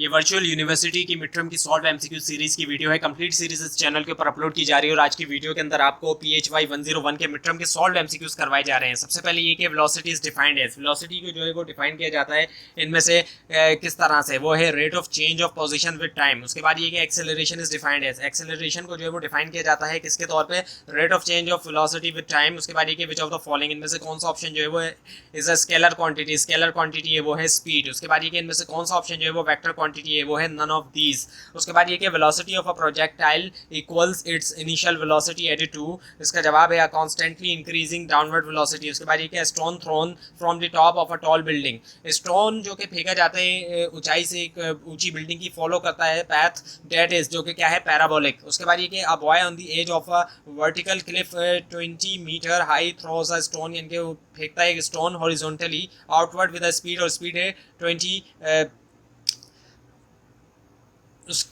ये virtual university की mid term की सॉल्व एमसीक्यू सीरीज की वीडियो है। कंप्लीट सीरीज इस चैनल के ऊपर अपलोड की जा रही है और आज की वीडियो के अंदर आपको PHY 101 के मिड टर्म के सॉल्व एमसीक्यूज करवाए जा रहे हैं। सबसे पहले ये कि वेलोसिटी इज डिफाइंड है। वेलोसिटी को जो है वो डिफाइन किया जाता है इनमें से किस तरह से, वो है rate of change of position with time. उसके बाद ये कि एक्सेलरेशन इज डिफाइंड है। एक्सेलरेशन को जो है वो डिफाइन किया जाता है किसके तौर पे, rate of change of velocity with time. उसके बाद ये कि विच ऑफ द फॉलोइंग, इनमें से कौन सा ऑप्शन जो है वो is a scalar quantity. Scalar quantity है वो है स्पीड। उसके बाद ये कि इनमें से कौन सा ऑप्शन जो है वो वेक्टर क्वांटिटी है वो है नन ऑफ दीज। उसके बाद ये कि velocity of a projectile equals its initial velocity added to, इसका जवाब है कॉन्स्टेंटली इंक्रीजिंग डाउनवर्ड वेलोसिटी। उसके बाद ये कि stone thrown from the top of a tall building. Stone जो कि फेंका जाता है ऊंचाई से एक ऊंची बिल्डिंग की, फॉलो करता है पैथ डेट इज, जो कि क्या है पैराबोलिक। उसके बाद ये कि a boy on the edge of a vertical cliff 20 metre high throws a stone, यानी कि फेंकता है एक stone horizontally outward with a speed, और स्पीड है 20,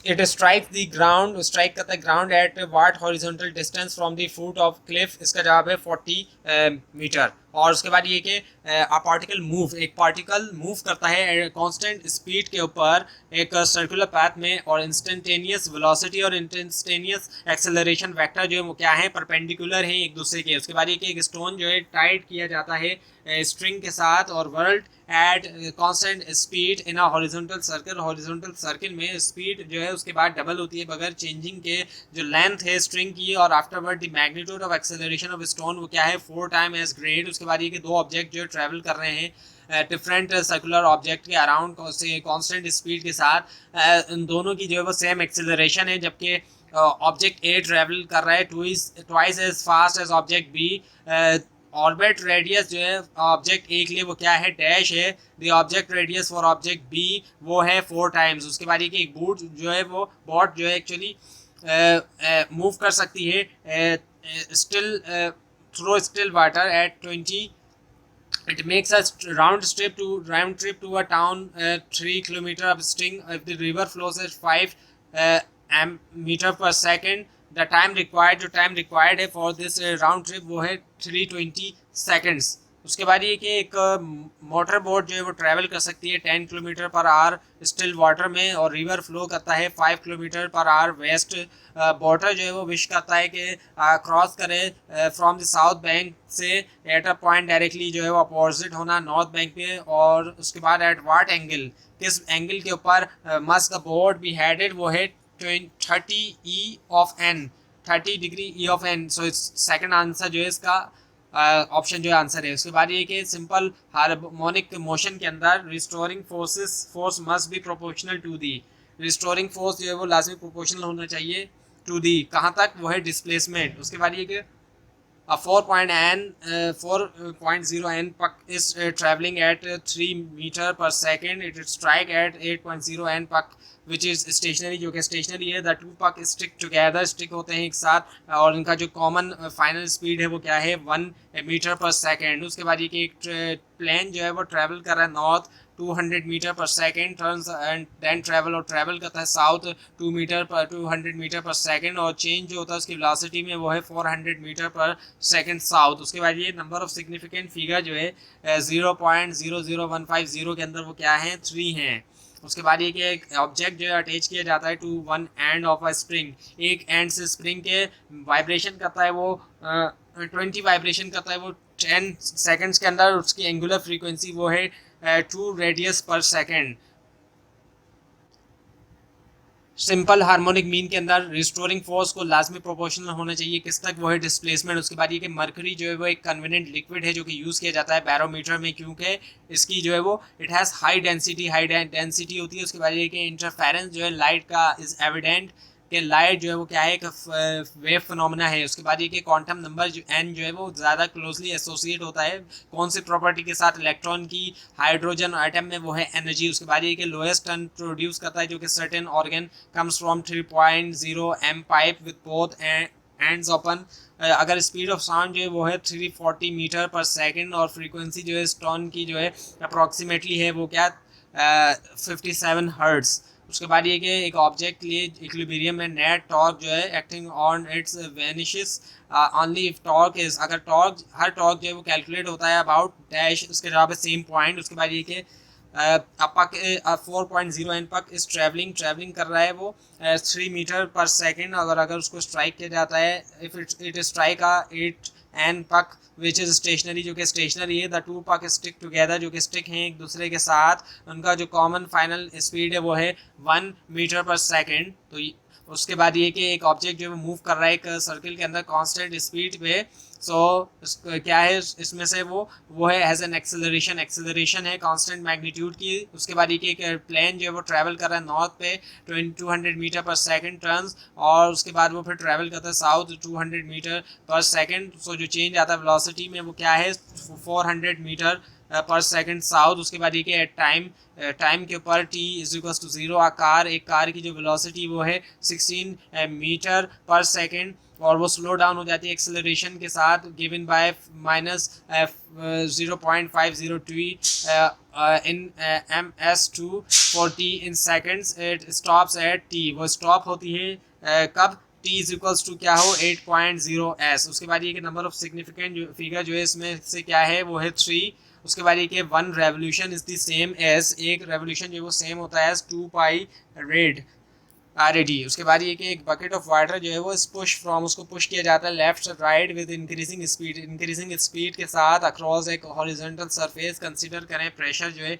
it strikes the ground, strike करता है ground at what horizontal distance from the foot of cliff, इसका जवाब है 40 मीटर। और उसके बाद ये कि पार्टिकल मूव, एक पार्टिकल मूव करता है कांस्टेंट स्पीड के ऊपर एक सर्कुलर पैथ में, और इंस्टेंटेनियस वेलोसिटी और इंस्टेंटेनियस एक्सेलरेशन वेक्टर जो है वो क्या है, परपेंडिकुलर है एक दूसरे के। उसके बाद ये कि एक स्टोन जो है टाइट किया जाता है स्ट्रिंग के साथ और world at constant speed in a horizontal circle. Horizontal circle में स्पीड जो है उसके बाद डबल होती है बगैर चेंजिंग के जो लेंथ है स्ट्रिंग की, और afterward the magnitude of acceleration of stone वो क्या है 4 टाइम एज ग्रेड। उसके बाद ये कि दो ऑब्जेक्ट जो ट्रैवल कर रहे हैं डिफरेंट सर्कुलर ऑब्जेक्ट के अराउंड से कांस्टेंट स्पीड के साथ, इन दोनों की जो है वो सेम एक्सेलरेशन है, जबकि ऑब्जेक्ट ए ट्रैवल कर रहा है twice as fast as object B. Orbit radius जो है ऑब्जेक्ट ए के लिए वो क्या है, डैश है। The object radius for object B वो है 4 टाइम्स। उसके बाद ये कि एक बोट जो है वो बॉट जो है एक्चुअली मूव कर सकती है still throw still water at 20, it makes a round trip to a town 3 kilometer upstream. If the river flows at 5 meter per second, the time required है for this round trip वो है 320 seconds। उसके बाद ये कि एक motor boat जो है वो ट्रैवल कर सकती है 10 kilometre per hour still water में, और रिवर फ्लो करता है 5 kilometre per hour waste. Water जो है वो विश करता है कि क्रॉस करे फ्रॉम द साउथ बैंक से एट अ पॉइंट डायरेक्टली जो है वो अपोजिट होना नॉर्थ बैंक पे। और उसके बाद एट वाट एंगल, किस एंगल के ऊपर must the boat be headed, वो है 30 E of n, 30 degree E of n। So second answer जो है इसका ऑप्शन जो है आंसर है। उसके बाद ये कि सिंपल हार्मोनिक मोशन के अंदर restoring force must be proportional to the. Restoring force जो है वो लाजमी प्रोपोर्शनल होना चाहिए टू दी, कहाँ तक, वो है डिस्प्लेसमेंट। उसके बाद ये कि 4.0 n puck is traveling at 3 meter per second. It strike at 8.0 n puck which is stationary, जो कि stationary है। The two puck stick together, stick होते हैं एक साथ, और इनका जो common final speed है वो क्या है 1 meter per second। उसके बाद ये कि एक प्लेन जो है वो ट्रैवल कर रहा है north 200 metre per second, turns and then travel करता है साउथ 200 मीटर पर सेकेंड, और चेंज जो होता है उसकी वेलोसिटी में वो है 400 मीटर पर सेकेंड साउथ। उसके बाद ये नंबर ऑफ सिग्निफिकेंट फिगर जो है 0.00150 के अंदर वो क्या है 3 हैं। उसके बाद ये कि एक ऑब्जेक्ट जो है अटैच किया जाता है to one end of a spring, एक एंड से स्प्रिंग के वाइब्रेशन करता है वो 20 वाइब्रेशन करता है वो 10 सेकंड्स के अंदर। उसकी एंगुलर फ्रीक्वेंसी वो है 2 रेडियस पर सेकेंड। सिंपल हार्मोनिक मीन के अंदर रिस्टोरिंग फोर्स को लाजमी प्रोपोर्शनल होना चाहिए किस तक, वो है डिस्प्लेसमेंट। उसके बाद ये कि मरकरी जो है वो एक कन्वीनियंट लिक्विड है जो कि यूज़ किया जाता है बैरोमीटर में, क्योंकि इसकी जो है वो इट हैज़ हाई डेंसिटी होती है। उसके बाद ये कि इंटरफेरेंस जो है लाइट का इज़ एविडेंट कि लाइट जो है वो क्या है, एक वेव फिनोमेना है। उसके बाद ये कि क्वांटम नंबर जो एन जो है वो ज़्यादा क्लोजली एसोसिएट होता है कौन सी प्रॉपर्टी के साथ, इलेक्ट्रॉन की। हाइड्रोजन आइटम में वो है एनर्जी। उसके बाद ये कि लोएस्ट टर्न प्रोड्यूस करता है जो कि certain organ comes from 3.0 m pipe with both ends open. अगर स्पीड ऑफ साउंड जो है वो है 340 मीटर पर सेकेंड, और फ्रीक्वेंसी जो है स्टोन की जो है अप्रॉक्सीमेटली है वो क्या 57 हर्ट्ज। उसके बाद ये कि एक ऑब्जेक्ट लिए इक्विलिब्रियम में नेट टॉर्क जो है acting on it's vanishes only if torque is, अगर टॉर्क हर टॉर्क जो है वो कैलकुलेट होता है अबाउट डैश, उसके जवाब है सेम पॉइंट। उसके बाद ये कि अपक 4.0 एन पक इस ट्रैवलिंग कर रहा है वो 3 मीटर पर सेकेंड। अगर उसको स्ट्राइक किया जाता है, इफ इट स्ट्राइक 8 एन पक विच इज स्टेशनरी, जो कि स्टेशनरी है, द टू पक स्टिक टुगेदर, जो कि स्टिक हैं एक दूसरे के साथ, उनका जो कॉमन फाइनल स्पीड है वो है 1 मीटर पर सेकेंड। तो उसके बाद ये कि एक ऑब्जेक्ट जो है मूव कर रहा है एक सर्किल के अंदर कांस्टेंट स्पीड पे, सो क्या है इसमें से वो है हैज़ एन एक्सेलरेशन है कांस्टेंट मैग्नीट्यूड की। उसके बाद ये एक प्लेन जो है वो ट्रैवल कर रहा है नॉर्थ पे 200 मीटर पर सेकंड टर्न्स, और उसके बाद वो फिर ट्रैवल करता है साउथ 200 मीटर पर सेकंड। सो जो चेंज आता है वेलोसिटी में वो क्या है 400 मीटर पर सेकंड साउथ। उसके बाद ये कि टाइम के ऊपर t इज इक्वल्स टू 0, एक कार की जो वेलोसिटी वो है 16 मीटर पर सेकंड, और वो स्लो डाउन हो जाती है एक्सेलरेशन के साथ, given by -0.502 in ms2 for t in seconds. It stops at t, वो स्टॉप होती है कब t इज इक्वल्स टू क्या हो 8.0 s। उसके बाद ये कि नंबर ऑफ सिग्निफिकेंट फिगर जो है इसमें से क्या है वो है 3। उसके बाद ये कि 1 revolution is the same as, एक रेवोल्यूशन जो है वो सेम होता है 2 पाई रेड RAD। उसके बाद ये कि एक बकेट ऑफ वाटर जो है वो उसको पुश किया जाता है left right with increasing speed के साथ अक्रॉस एक हॉरिजॉन्टल सरफेस। कंसीडर करें प्रेशर जो है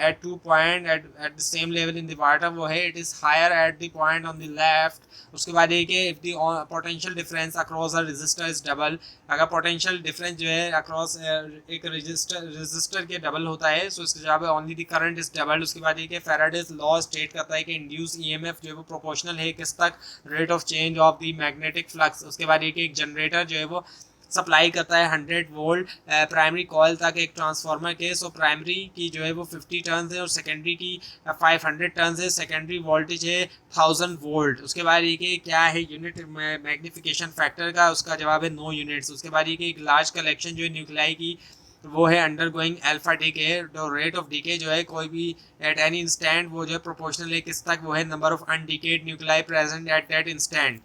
at 2 point at the same level in the water, वो है it is higher at the point on the left. उसके बाद ये कि if the potential difference across a resistor is double, अगर पोटेंशियल डिफरेंस जो है अक्रॉस एक रेजिस्टर के डबल होता है, सो इसके जवाब only the current is double. उसके बाद ये कि फैराडेज लॉ स्टेट करता है कि इंड्यूस EMF जो है वो प्रोपोर्शनल है किस तक, rate of change of the magnetic flux. उसके बाद ये कि एक जनरेटर जो है वो सप्लाई करता है 100 वोल्ट प्राइमरी कॉइल तक एक ट्रांसफार्मर के। सो प्राइमरी की जो है वो 50 टर्न्स है और सेकेंडरी की 500 टर्न्स है, सेकेंडरी वोल्टेज है 1000 वोल्ट। उसके बाद ये कि क्या है यूनिट मैग्निफिकेशन फैक्टर का, उसका जवाब है 9 यूनिट्स। उसके बाद ये कि एक लार्ज कलेक्शन जो है न्यूक्लाई की वो है अंडर गोइंग अल्फा डीके, जो रेट ऑफ डीके जो है कोई भी एट एनी इंस्टेंट वो जो है प्रोपोर्शनल है किस तक, वो है number of undecayed nuclei present at that instant.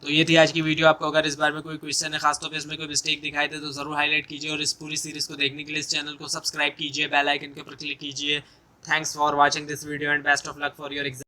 तो ये थी आज की वीडियो। आपको अगर इस बार में कोई क्वेश्चन है, खासतौर पे इसमें कोई मिस्टेक दिखाई दे तो ज़रूर हाईलाइट कीजिए, और इस पूरी सीरीज़ को देखने के लिए इस चैनल को सब्सक्राइब कीजिए, बेल आइकन के ऊपर क्लिक कीजिए। Thanks for watching this video and best of luck for your exam.